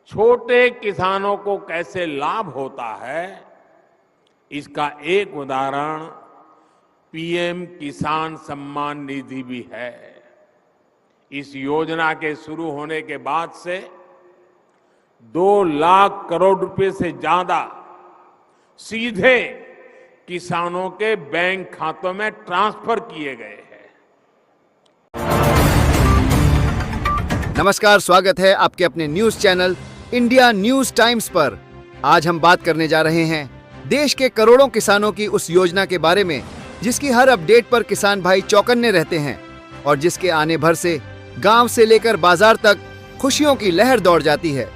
छोटे किसानों को कैसे लाभ होता है, इसका एक उदाहरण पीएम किसान सम्मान निधि भी है। इस योजना के शुरू होने के बाद से 2 लाख करोड़ रुपए से ज्यादा सीधे किसानों के बैंक खातों में ट्रांसफर किए गए हैं। नमस्कार, स्वागत है आपके अपने news channel India news times पर। आज हम बात करने जा रहे हैं देश के करोड़ों किसानों की उस योजना के बारे में जिसकी हर अपडेट पर किसान भाई चौकन्ने रहते हैं और जिसके आने भर से गांव से लेकर बाजार तक खुशियों की लहर दौड़ जाती है।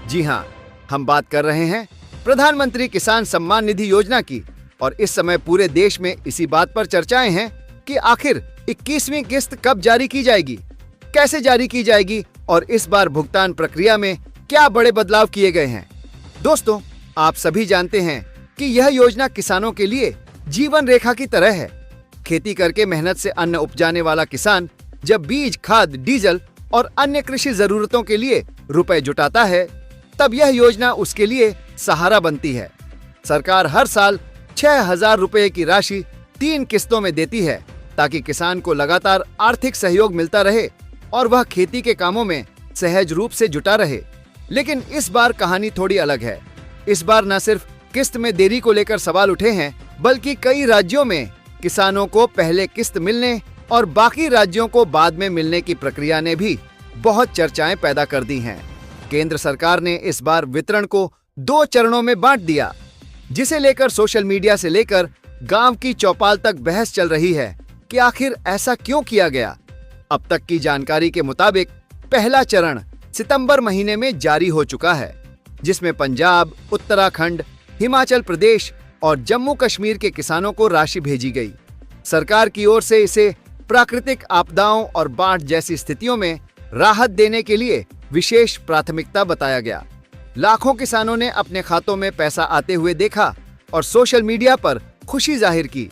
जी हां, हम बात कर रहे हैं प्रधानमंत्री किसान सम्मान निधि योजना की। और इस समय पूरे देश में इसी बात पर चर्चाएं हैं कि आखिर 21वीं किस्त कब जारी की जाएगी, कैसे जारी की जाएगी और इस बार भुगतान प्रक्रिया में क्या बड़े बदलाव किए गए हैं। दोस्तों, आप सभी जानते हैं कि यह योजना किसानों के लिए जीवन रेखा की तरह है। खेती करके मेहनत से अन्न उपजाने वाला किसान जब बीज, खाद, डीजल और अन्य कृषि जरूरतों के लिए रुपए जुटाता है, तब यह योजना उसके लिए सहारा बनती है। सरकार हर साल 6,000 रुपए की राशि 3 किस्तों में देती है ताकि किसान को लगातार आर्थिक सहयोग मिलता रहे और वह खेती के कामों में सहज रूप से जुटा रहे। लेकिन इस बार कहानी थोड़ी अलग है। इस बार न सिर्फ किस्त में देरी को लेकर सवाल उठे हैं, बल्कि कई राज्यों में किसानों को पहले किस्त मिलने और बाकी राज्यों को बाद में मिलने की प्रक्रिया ने भी बहुत चर्चाएं पैदा कर दी हैं। केंद्र सरकार ने इस बार वितरण को 2 चरणों में बांट दिया, जिसे लेकर सोशल मीडिया से लेकर गांव की चौपाल तक बहस चल रही है कि आखिर ऐसा क्यों किया गया। अब तक की जानकारी के मुताबिक पहला चरण सितंबर महीने में जारी हो चुका है, जिसमें पंजाब, उत्तराखंड, हिमाचल प्रदेश और जम्मू कश्मीर के किसानों को राशि भेजी गई। सरकार की ओर से इसे प्राकृतिक आपदाओं और बाढ़ जैसी स्थितियों में राहत देने के लिए विशेष प्राथमिकता बताया गया। लाखों किसानों ने अपने खातों में पैसा आते हुए देखा और सोशल मीडिया पर खुशी जाहिर की।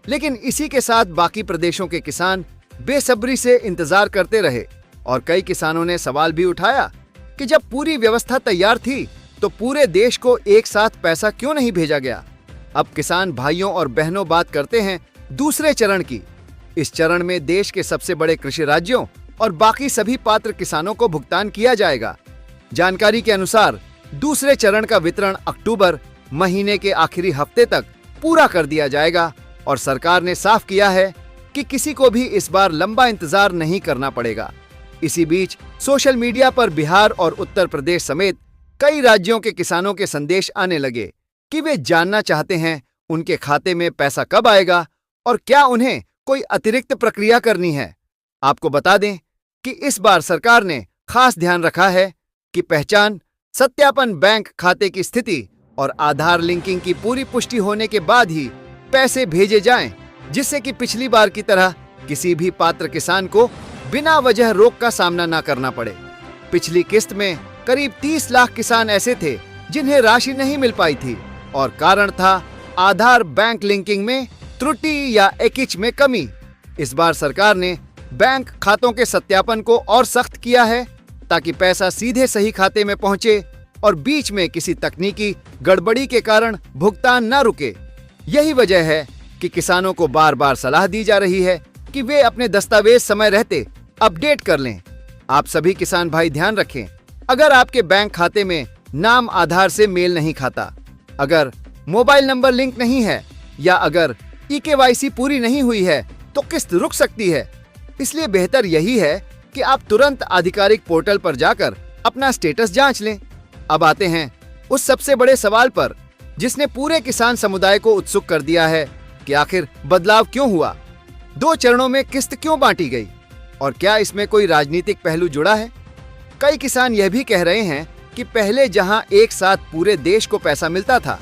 लेकिन इसी के साथ बाकी प्रदेशों के किसान बेसब्री से इंतजार करते रहे और कई किसानों ने सवाल भी उठाया कि जब पूरी व्यवस्था तैयार थी तो पूरे देश को एक साथ पैसा क्यों नहीं भेजा गया। अब किसान भाइयों और बहनों बात करते हैं दूसरे चरण की। इस चरण में देश के सबसे बड़े कृषि राज्यों और बाकी सभी पात्र किसानों को भुगतान किया जाएगा। जानकारी के अनुसार दूसरे चरण का वितरण अक्टूबर महीने के आखिरी हफ्ते तक पूरा कर दिया जाएगा और सरकार ने साफ किया है कि किसी को भी इस बार लंबा इंतजार नहीं करना पड़ेगा। इसी बीच सोशल मीडिया पर बिहार और उत्तर प्रदेश समेत कई राज्यों के किसानों के संदेश आने लगे कि वे जानना चाहते हैं उनके खाते में पैसा कब आएगा और क्या उन्हें कोई अतिरिक्त प्रक्रिया करनी है। आपको बता दें कि इस बार सरकार ने खास ध्यान रखा है कि पहचान, सत्यापन, बैंक खाते की स्थिति और आधार लिंकिंग की पूरी पुष्टि होने के बाद ही पैसे भेजे जाएं, जिससे कि पिछली बार की तरह किसी भी पात्र किसान को बिना वजह रोक का सामना न करना पड़े। पिछली किस्त में करीब 30 लाख किसान ऐसे थे जिन्हें राशि नहीं मिल पाई थी और कारण था आधार बैंक लिंकिंग में त्रुटि या एकिच में कमी। इस बार सरकार ने बैंक खातों के सत्यापन को और सख्त किया है ताकि पैसा सीधे सही खाते में पहुंचे और बीच में किसी तकनीकी गड़बड़ी के कारण भुगतान न रुके। यही वजह है कि किसानों को बार बार सलाह दी जा रही है कि वे अपने दस्तावेज समय रहते अपडेट कर लें। आप सभी किसान भाई ध्यान रखें, अगर आपके बैंक खाते में नाम आधार से मेल नहीं खाता, अगर मोबाइल नंबर लिंक नहीं है या अगर EKYC पूरी नहीं हुई है तो किस्त रुक सकती है। इसलिए बेहतर यही है कि आप तुरंत आधिकारिक पोर्टल पर जाकर अपना स्टेटस जांच लें। अब आते हैं उस सबसे बड़े सवाल पर जिसने पूरे किसान समुदाय को उत्सुक कर दिया है कि आखिर बदलाव क्यों हुआ, 2 चरणों में किस्त क्यों बांटी गई और क्या इसमें कोई राजनीतिक पहलू जुड़ा है। कई किसान यह भी कह रहे हैं कि पहले जहां एक साथ पूरे देश को पैसा मिलता था,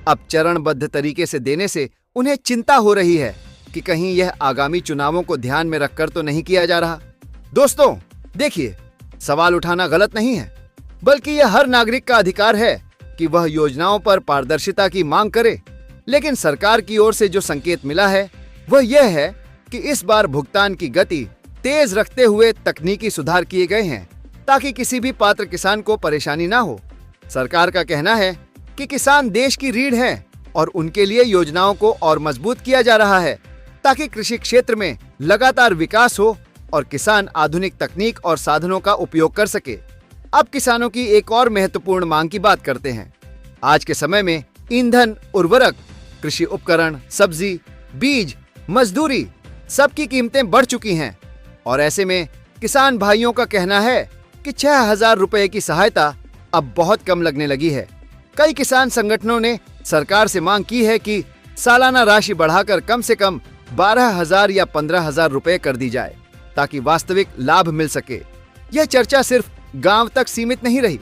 अब चरणबद्ध तरीके से देने से उन्हें चिंता हो रही है कि कहीं यह आगामी चुनावों को ध्यान में रखकर तो नहीं किया जा रहा। दोस्तों देखिए, सवाल उठाना गलत नहीं है, बल्कि यह हर नागरिक का अधिकार है कि वह योजनाओं पर पारदर्शिता की मांग करे। लेकिन सरकार की ओर से जो संकेत मिला है वह यह है कि इस बार भुगतान की गति तेज रखते हुए तकनीकी सुधार किए गए हैं ताकि किसी भी पात्र किसान को परेशानी ना हो। सरकार का कहना है कि किसान देश की रीढ़ हैं और उनके लिए योजनाओं को और मजबूत किया जा रहा है ताकि कृषि क्षेत्र में लगातार विकास हो और किसान आधुनिक तकनीक और साधनों का उपयोग कर सके। अब किसानों की एक और महत्वपूर्ण मांग की बात करते हैं। आज के समय में ईंधन, उर्वरक, कृषि उपकरण, सब्जी, बीज, मजदूरी सबकी कीमतें बढ़ चुकी हैं और ऐसे में किसान भाइयों का कहना है कि 6,000 रुपए की सहायता अब बहुत कम लगने लगी है। कई किसान संगठनों ने सरकार से मांग की है कि सालाना राशि बढ़ाकर कम से कम 12,000 या 15,000 रुपए कर दी जाए ताकि वास्तविक लाभ मिल सके। यह चर्चा सिर्फ गांव तक सीमित नहीं रही,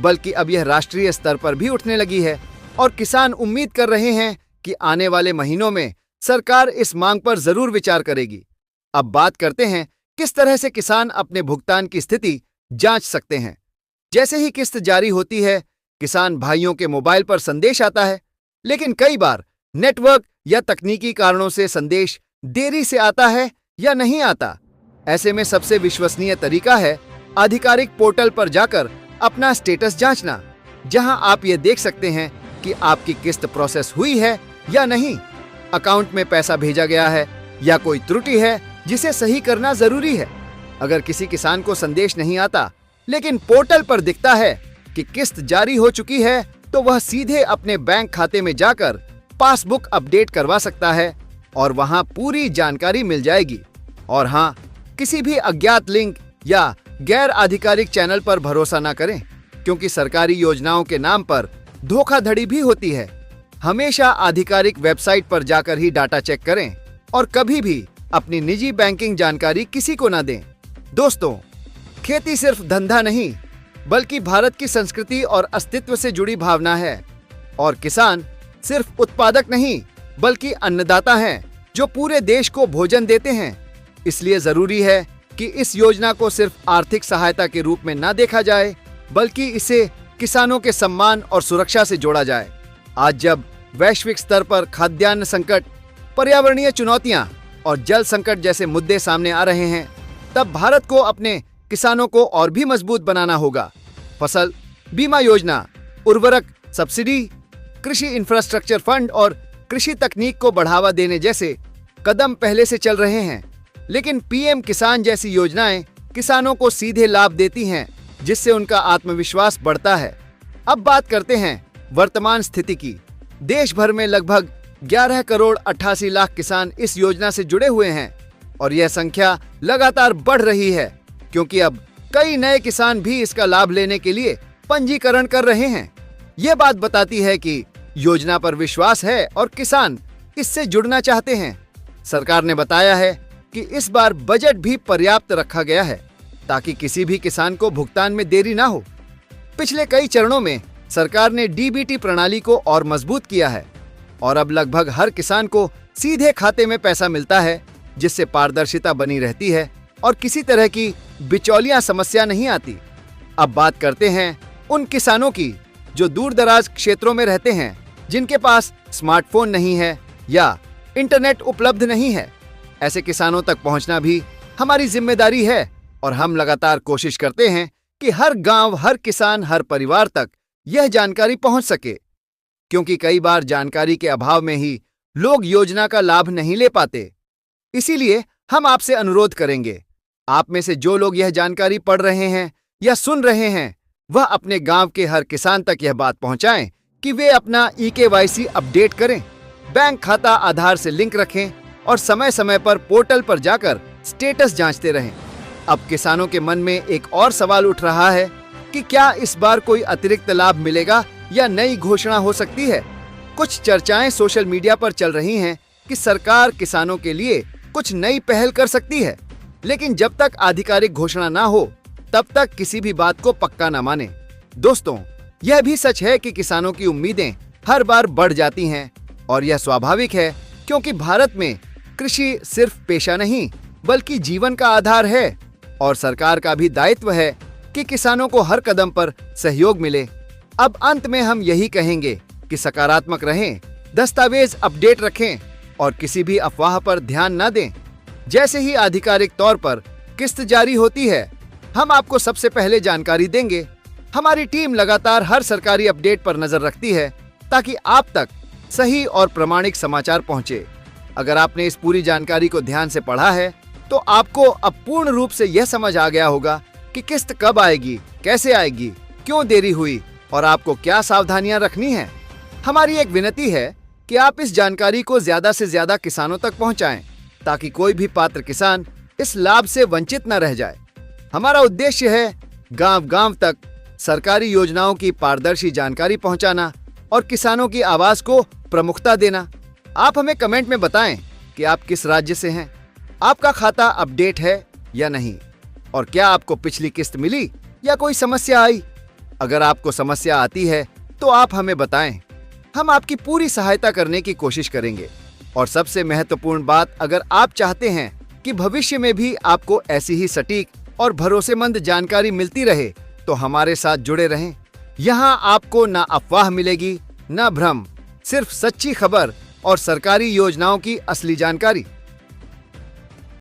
बल्कि अब यह राष्ट्रीय स्तर पर भी उठने लगी है और किसान उम्मीद कर रहे हैं कि आने वाले महीनों में सरकार इस मांग पर जरूर विचार करेगी। अब बात करते हैं किस तरह से किसान अपने भुगतान की स्थिति जांच सकते हैं। जैसे ही किस्त जारी होती है, किसान भाइयों के मोबाइल पर संदेश आता है, लेकिन कई बार नेटवर्क या तकनीकी कारणों से संदेश देरी से आता है या नहीं आता। ऐसे में सबसे विश्वसनीय तरीका है आधिकारिक पोर्टल पर जाकर अपना स्टेटस जांचना, जहां आप ये देख सकते हैं कि आपकी किस्त प्रोसेस हुई है या नहीं, अकाउंट में पैसा भेजा गया है या कोई त्रुटि है जिसे सही करना जरूरी है। अगर किसी किसान को संदेश नहीं आता लेकिन पोर्टल पर दिखता है कि किस्त जारी हो चुकी है, तो वह सीधे अपने बैंक खाते में जाकर पासबुक अपडेट करवा सकता है और वहां पूरी जानकारी मिल जाएगी। और हाँ, किसी भी अज्ञात लिंक या गैर आधिकारिक चैनल पर भरोसा न करें, क्योंकि सरकारी योजनाओं के नाम पर धोखाधड़ी भी होती है। हमेशा आधिकारिक वेबसाइट पर जाकर ही डाटा चेक करें और कभी भी अपनी निजी बैंकिंग जानकारी किसी को न दें। दोस्तों, खेती सिर्फ धंधा नहीं, बल्कि भारत की संस्कृति और अस्तित्व से जुड़ी भावना है और किसान सिर्फ उत्पादक नहीं, बल्कि अन्नदाता हैं जो पूरे देश को भोजन देते हैं। इसलिए जरूरी है कि इस योजना को सिर्फ आर्थिक सहायता के रूप में न देखा जाए, बल्कि इसे किसानों के सम्मान और सुरक्षा से जोड़ा जाए। आज जब वैश्विक स्तर पर खाद्यान्न संकट, पर्यावरणीय चुनौतियां और जल संकट जैसे मुद्दे सामने आ रहे हैं, तब भारत को अपने किसानों को और भी मजबूत बनाना होगा। फसल बीमा योजना, उर्वरक सब्सिडी, कृषि इंफ्रास्ट्रक्चर फंड और कृषि तकनीक को बढ़ावा देने जैसे कदम पहले से चल रहे हैं, लेकिन पीएम किसान जैसी योजनाएं किसानों को सीधे लाभ देती हैं, जिससे उनका आत्मविश्वास बढ़ता है। अब बात करते हैं वर्तमान स्थिति की। देश भर में लगभग 11 करोड़ 88 लाख किसान इस योजना से जुड़े हुए हैं और यह संख्या लगातार बढ़ रही है, क्योंकि अब कई नए किसान भी इसका लाभ लेने के लिए पंजीकरण कर रहे हैं। यह बात बताती है कि योजना पर विश्वास है और किसान इससे जुड़ना चाहते हैं। सरकार ने बताया है कि इस बार बजट भी पर्याप्त रखा गया है ताकि किसी भी किसान को भुगतान में देरी ना हो। पिछले कई चरणों में सरकार ने डीबीटी प्रणाली को और मजबूत किया है और अब लगभग हर किसान को सीधे खाते में पैसा मिलता है, जिससे पारदर्शिता बनी रहती है और किसी तरह की बिचौलियां समस्या नहीं आती। अब बात करते हैं उन किसानों की जो दूर दराज क्षेत्रों में रहते हैं, जिनके पास स्मार्टफोन नहीं है या इंटरनेट उपलब्ध नहीं है। ऐसे किसानों तक पहुंचना भी हमारी जिम्मेदारी है और हम लगातार कोशिश करते हैं कि हर गांव, हर किसान, हर परिवार तक यह जानकारी पहुंच सके, क्योंकि कई बार जानकारी के अभाव में ही लोग योजना का लाभ नहीं ले पाते। इसीलिए हम आपसे अनुरोध करेंगे, आप में से जो लोग यह जानकारी पढ़ रहे हैं या सुन रहे हैं, वह अपने गांव के हर किसान तक यह बात पहुंचाएं कि वे अपना EKYC अपडेट करें, बैंक खाता आधार से लिंक रखें और समय समय पर पोर्टल पर जाकर स्टेटस जांचते रहें। अब किसानों के मन में एक और सवाल उठ रहा है कि क्या इस बार कोई अतिरिक्त लाभ मिलेगा या नई घोषणा हो सकती है। कुछ चर्चाएं सोशल मीडिया पर चल रही हैं कि सरकार किसानों के लिए कुछ नई पहल कर सकती है, लेकिन जब तक आधिकारिक घोषणा ना हो तब तक किसी भी बात को पक्का न माने। दोस्तों, यह भी सच है कि किसानों की उम्मीदें हर बार बढ़ जाती हैं और यह स्वाभाविक है, क्योंकि भारत में कृषि सिर्फ पेशा नहीं बल्कि जीवन का आधार है और सरकार का भी दायित्व है कि किसानों को हर कदम पर सहयोग मिले। अब अंत में हम यही कहेंगे कि सकारात्मक रहें, दस्तावेज अपडेट रखें और किसी भी अफवाह पर ध्यान न दें। जैसे ही आधिकारिक तौर पर किस्त जारी होती है, हम आपको सबसे पहले जानकारी देंगे। हमारी टीम लगातार हर सरकारी अपडेट पर नजर रखती है ताकि आप तक सही और प्रामाणिक समाचार पहुंचे। अगर आपने इस पूरी जानकारी को ध्यान से पढ़ा है तो आपको अब पूर्ण रूप से यह समझ आ गया होगा कि किस्त कब आएगी, कैसे आएगी, क्यों देरी हुई और आपको क्या सावधानियां रखनी है। हमारी एक विनती है कि आप इस जानकारी को ज्यादा से ज्यादा किसानों तक पहुंचाएं ताकि कोई भी पात्र किसान इस लाभ से वंचित न रह जाए। हमारा उद्देश्य है गांव-गांव तक सरकारी योजनाओं की पारदर्शी जानकारी पहुंचाना और किसानों की आवाज को प्रमुखता देना। आप हमें कमेंट में बताएं कि आप किस राज्य से हैं, आपका खाता अपडेट है या नहीं और क्या आपको पिछली किस्त मिली या कोई समस्या आई। अगर आपको समस्या आती है तो आप हमें बताएं, हम आपकी पूरी सहायता करने की कोशिश करेंगे। और सबसे महत्वपूर्ण बात, अगर आप चाहते हैं कि भविष्य में भी आपको ऐसी ही सटीक और भरोसेमंद जानकारी मिलती रहे तो हमारे साथ जुड़े रहें। यहाँ आपको ना अफवाह मिलेगी, ना भ्रम, सिर्फ सच्ची खबर और सरकारी योजनाओं की असली जानकारी।